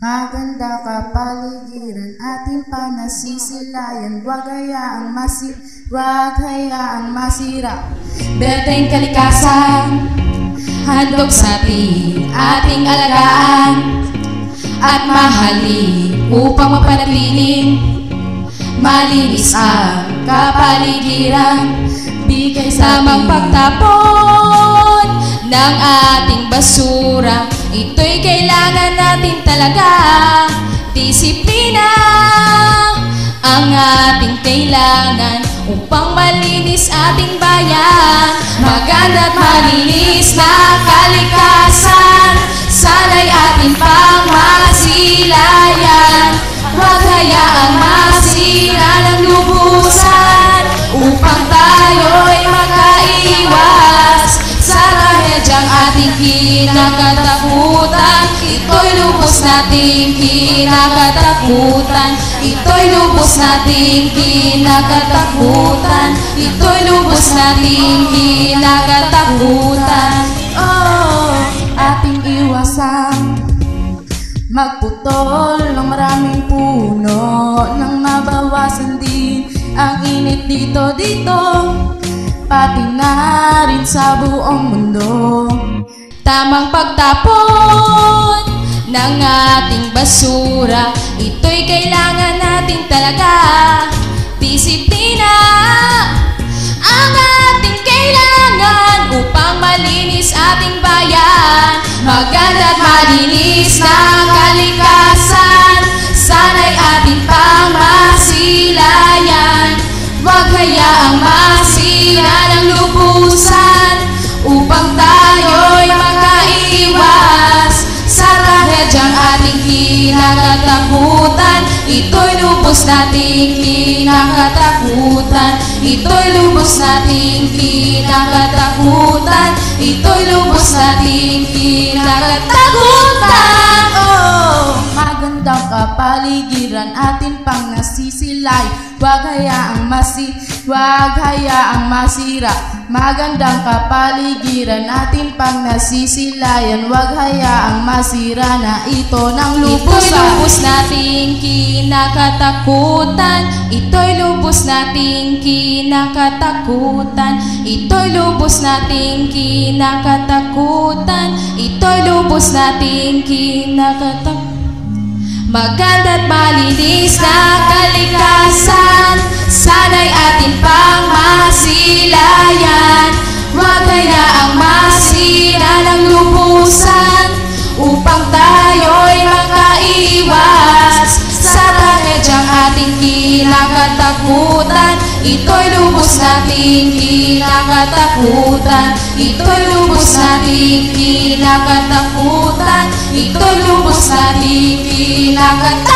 Maganda kapaligiran, ating panasisilayan. Huwag hayaang masira. Berdeng kalikasan, handog sa ating alagaan at mahalin upang mapanatiling malinis ang kapaligiran. Bigay sa tamang pagtapon ng ating basura, ito'y kailangan natin talaga. Disiplina ang ating kailangan upang malinis ating bayan. Maganda at malinis na kalikasan, sana'y ating pang masilayan. Huwag hayaang masira ng lubusan upang tayo'y makaiwas sa trahedyang ating kinakatakutan. Ito'y lubos nating kinakatakutan. Ito'y lubos nating kinakatakutan. Ito'y lubos nating kinakatakutan. Oh, ating iwasan magputol ng maraming puno nang mabawasan din ang init dito, pati na rin sa buong mundo. Tamang pagtapon ng ating basura, ito'y kailangan natin talaga. Disiplina ang ating kailangan upang malinis ating bayan. Maganda at malinis na kalikasan, sana'y ating pang masilayan. Huwag hayaang masira ng lubusan upang tayo'y makaiwas sa trahedyang ating kinakatakutan. Ito'y lubos nating kinakatakutan. Ito'y lubos nating kinakatakutan. Ito'y lubos nating kinakatakutan. Oh, magandang kapaligiran, atin pang nasisilay. Huwag hayaang masira. Magandang kapaligiran, atin pang nasisilayan. Huwag hayaang masira na ito ng lubusan. Ito'y lubos nating kinakatakutan. Ito'y lubos nating kinakatakutan. Ito'y lubos nating kinakatakutan. Ito'y lubos nating kinakatakutan. Maganda at malinis na kalikasan, sana'y atin pang masilayan. Huwag hayaang masira ng lubusan upang tayo'y makaiwas sa trahedyang ating kinakatakutan. Ito'y lubos nating kinakatakutan. Ito'y lubos nating kinakatakutan. Ito'y lubos nating kinakatakutan.